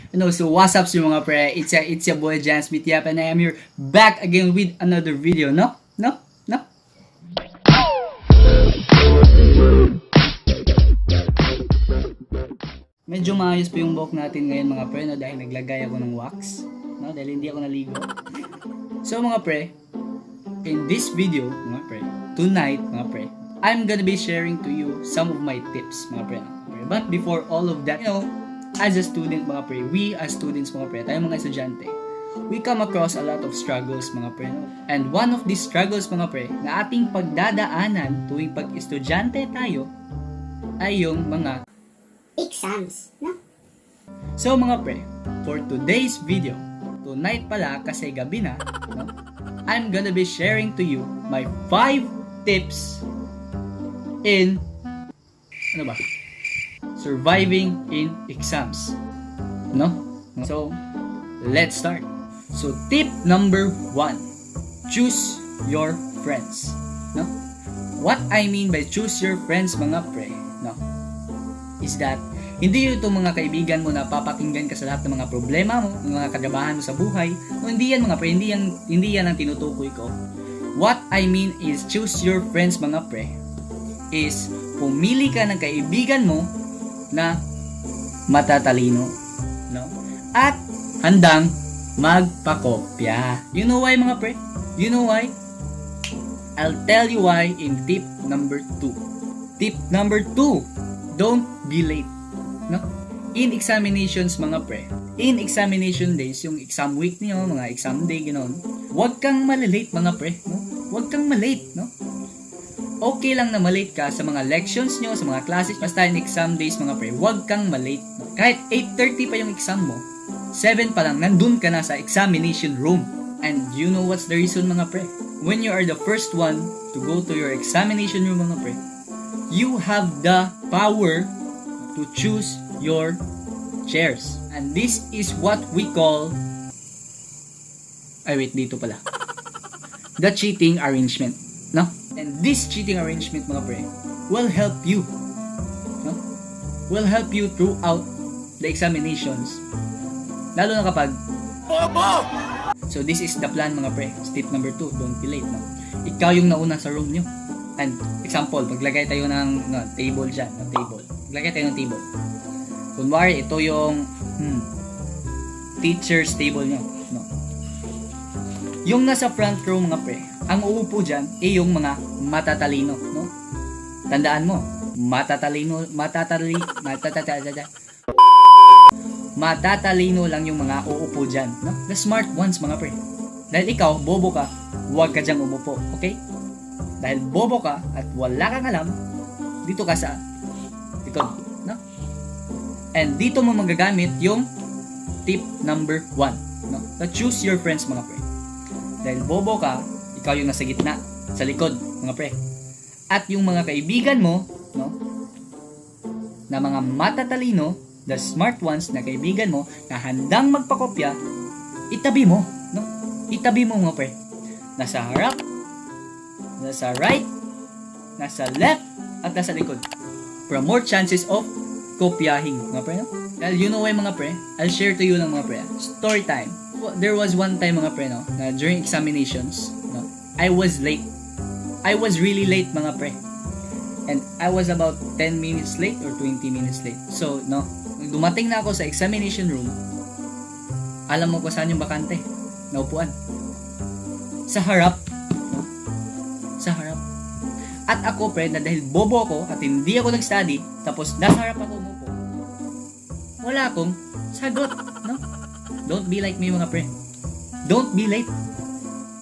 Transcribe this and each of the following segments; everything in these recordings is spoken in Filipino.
No, so what's up mga pre? It's your boy Jan Smith Yap, and I am here back again with another video, no? Medyo maayos po yung buhok natin ngayon mga pre, no? Dahil naglagay ako ng wax, no? Dahil hindi ako naligo. So mga pre, in this video, mga pre, tonight, mga pre, I'm gonna be sharing to you some of my tips, mga pre. But before all of that, as a student, mga pre, we as students, mga pre, tayo mga estudyante, we come across a lot of struggles, mga pre. No? And one of these struggles, mga pre, na ating pagdadaanan tuwing pag-estudyante tayo, ay yung mga exams, no? So mga pre, for today's video, tonight pala kasi gabi na, no? I'm gonna be sharing to you my 5 tips in surviving in exams, no? So let's start. So tip number 1, choose your friends, no? What I mean by choose your friends, mga pre, no, is that hindi itong mga kaibigan mo na papakinggan ka sa lahat ng mga problema mo, ng mga kagabahan mo sa buhay. No, hindi yan mga pre, hindi yan ang tinutukoy ko. What I mean is choose your friends, mga pre, is pumili ka ng kaibigan mo na matatalino, no? At handang magpakopya. You know why, mga pre? You know why? I'll tell you why in tip number 2. Tip number 2, don't be late. No? In examinations, mga pre, in examination days, yung exam week niyo, mga exam day, gano'n, huwag kang malilate, mga pre, no? Huwag kang malate, no? Okay lang na malate ka sa mga lections nyo, sa mga classes, basta in exam days, mga pre, huwag kang malate, no? Kahit 8:30 pa yung exam mo, 7 pa lang, nandun ka na sa examination room. And you know what's the reason, mga pre? When you are the first one to go to your examination room, mga pre, you have the power to choose your chairs. And this is what we call dito pala. The cheating arrangement, no? And this cheating arrangement, mga pre, will help you, no? Will help you throughout the examinations. Lalo na kapag So this is the plan, mga pre. Tip number 2, don't be late, no? Ikaw yung nauna sa room nyo. And example, maglagay tayo ng table dyan, table. Maglagay tayo ng table. Kunwari, ito yung teacher's table nyo, no? Yung nasa front row, mga pre, ang uupo dyan ay yung mga matatalino, no? Tandaan mo, matatalino lang yung mga uupo dyan, no? The smart ones, mga pre. Dahil ikaw, bobo ka, huwag ka dyang umupo, okay? Dahil bobo ka at wala kang alam, dito ka sa likod, no? And dito mo magagamit yung tip number 1, no? So choose your friends, mga pre. Dahil bobo ka, ikaw yung nasa gitna, sa likod, mga pre. At yung mga kaibigan mo, no, na mga matatalino, the smart ones na kaibigan mo na handang magpakopya, itabi mo, no? Itabi mo, mga pre. Nasa harap, nasa right, nasa left, at nasa likod. For more chances of kopyahin, mga pre, no? Dahil you know why, mga pre? I'll share to you lang, mga pre. Story time. There was one time, mga pre, no, na during examinations, no, I was late. I was really late, mga pre. And I was about 10 minutes late or 20 minutes late. So, no, nung dumating na ako sa examination room, alam mo kung saan yung bakante? Naupuan. Sa harap. No? Sa harap. At ako, pre, na dahil bobo ako at hindi ako nag-study, tapos nasa harap ako umupo, wala akong sagot, no? Don't be like me, mga pre. Don't be late.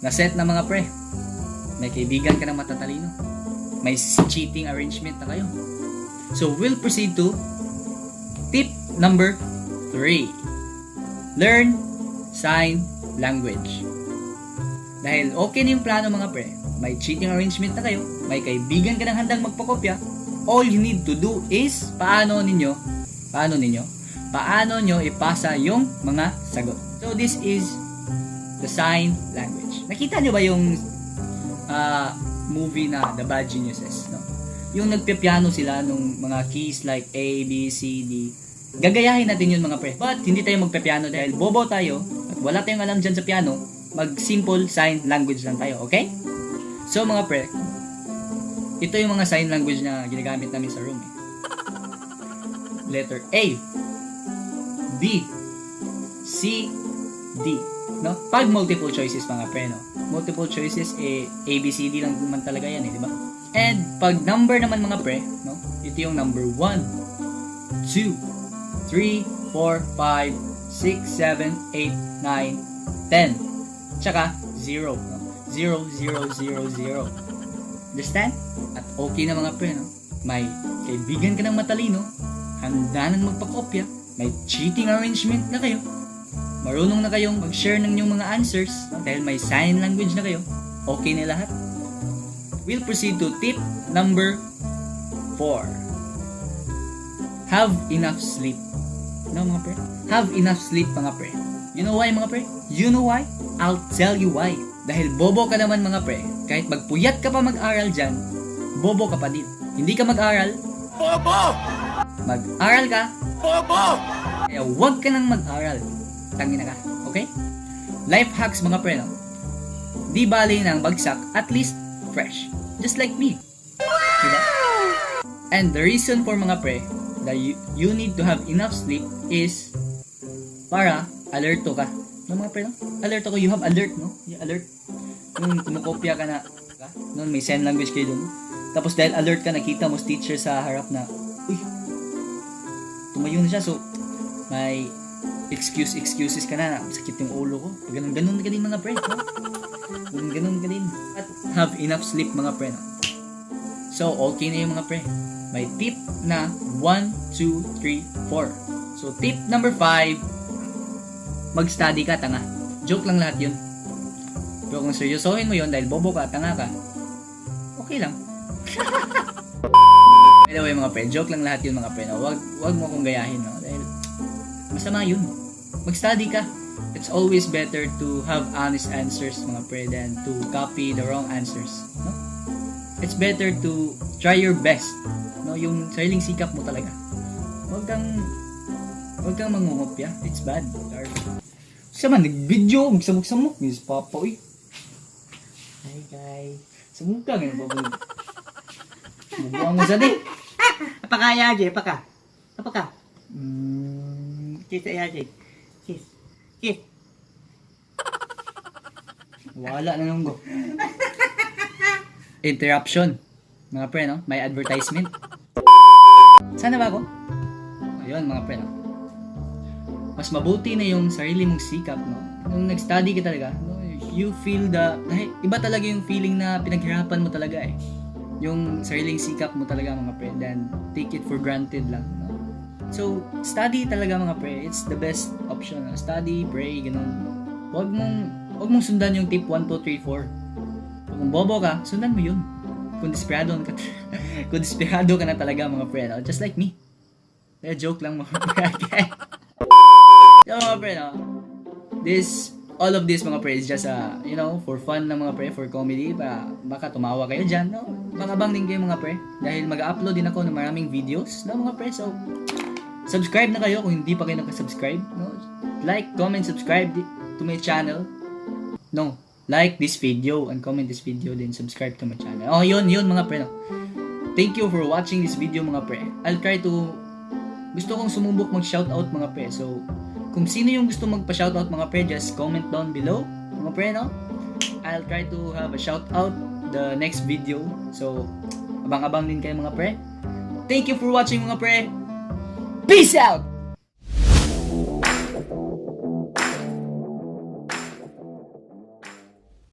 Naset na, mga pre. May kaibigan ka na matatalino. May cheating arrangement na kayo. So, we'll proceed to tip number 3. Learn sign language. Dahil okay na yung plano, mga pre, may cheating arrangement na kayo, may kaibigan ka ng handang magpakopya, all you need to do is paano nyo ipasa yung mga sagot. So this is the sign language. Nakita nyo ba yung movie na The Bad Geniuses, no? Yung nagpipiano sila nung mga keys like A, B, C, D. gagayahin natin yun mga pre. But hindi tayo magpe-piano dahil bobo tayo at wala tayong alam dyan sa piano. Mag-simple sign language lang tayo, okay? So mga pre, ito yung mga sign language na ginagamit namin sa room. Letter A, B, C, D. No? Pag multiple choices mga pre, no? Multiple choices, A, B, C, D lang naman talaga yan, di ba? And pag number naman mga pre, no? Ito yung number 1, 2, 3, 4, 5, 6, 7, 8, 9, 10. Tsaka 0, no? 0, 0, 0, 0. Understand? At okay na mga pre, no? May kaibigan ka ng matalino, handa nang magpakopya, may cheating arrangement na kayo, marunong na kayong mag-share ng inyong mga answers, no? Dahil may sign language na kayo, okay na lahat. We'll proceed to tip number 4. Have enough sleep. No mga pre? Have enough sleep mga pre. You know why mga pre? You know why? I'll tell you why. Dahil bobo ka naman mga pre, kahit magpuyat ka pa mag-aral dyan, bobo ka pa din. Hindi ka mag-aral, bobo! Mag-aral ka, bobo! Kaya huwag ka nang mag-aral. Tangina ka, okay? Life hacks mga pre, no? Di bali ng bagsak, at least fresh. Just like me. Diba? And the reason for mga pre, that you need to have enough sleep is para alerto ka. No mga pre, no? Alerto ko, you have alert, no? You alert. Yung kumukopya ka na, noon may sign language kayo dun. Tapos dahil alert ka, nakita mo teacher sa harap na, uy, tumayo na siya. So, may excuses ka na, sakit yung ulo ko. Ganun ka din mga pre, no? Ganun ka din. At have enough sleep mga pre, no? So, okay na yung mga pre. May tip na 1, 2, 3, 4. So, tip number 5, mag-study ka, tanga. Joke lang lahat yun. Pero kung seryosohin mo yun dahil bobo ka, tanga ka, okay lang. By the way mga pre, joke lang lahat yun mga pre. No? Wag mo akong gayahin. No? Dahil masama yun. Mag-study ka. It's always better to have honest answers mga pre than to copy the wrong answers. No? It's better to try your best. No? Yung sariling sikap mo talaga. Huwag kang mangungopya. It's bad. Sama, nag-video. Magsamok-samok. Miss Papa, uy. Hi, guys. Samok ka. Ganun pa po. Bubuang mo sa di. Apakaya aja, apakah? Apakah? Kiss aja. Kiss. Kiss. Wala na nung go. Interruption. Mga pre, no? May advertisement. Sana ba ako? Ayun, mga pre, no? Mas mabuti na yung sarili mong sikap, no? Nung nag-study ka talaga, no? You feel iba talaga yung feeling na pinaghirapan mo talaga eh. Yung sariling sikap mo talaga mga pre, then take it for granted lang, no? So, study talaga mga pre, it's the best option, no? Study, pray, ganun. Huwag mong sundan yung tip 1, 2, 3, 4. Kung bobo ka, sundan mo yun. Kung desperado ka na talaga mga pre, no? Just like me. Joke lang mga pre. So mga pre, no? All of this mga pre is just for fun na mga pre, for comedy, baka tumawa kayo dyan, no? Makabang din kayo mga pre, dahil mag-upload din ako ng maraming videos, no mga pre. So, subscribe na kayo kung hindi pa kayo nakasubscribe, no? Like, comment, subscribe to my channel. No, like this video and comment this video, then subscribe to my channel. Oh, yun mga pre, no? Thank you for watching this video mga pre. Gusto kong sumubok mag-shoutout mga pre. So, kung sino yung gusto magpa-shoutout mga pre, just comment down below mga pre, no? I'll try to have a shoutout the next video. So, abang-abang din kayo mga pre. Thank you for watching mga pre. Peace out!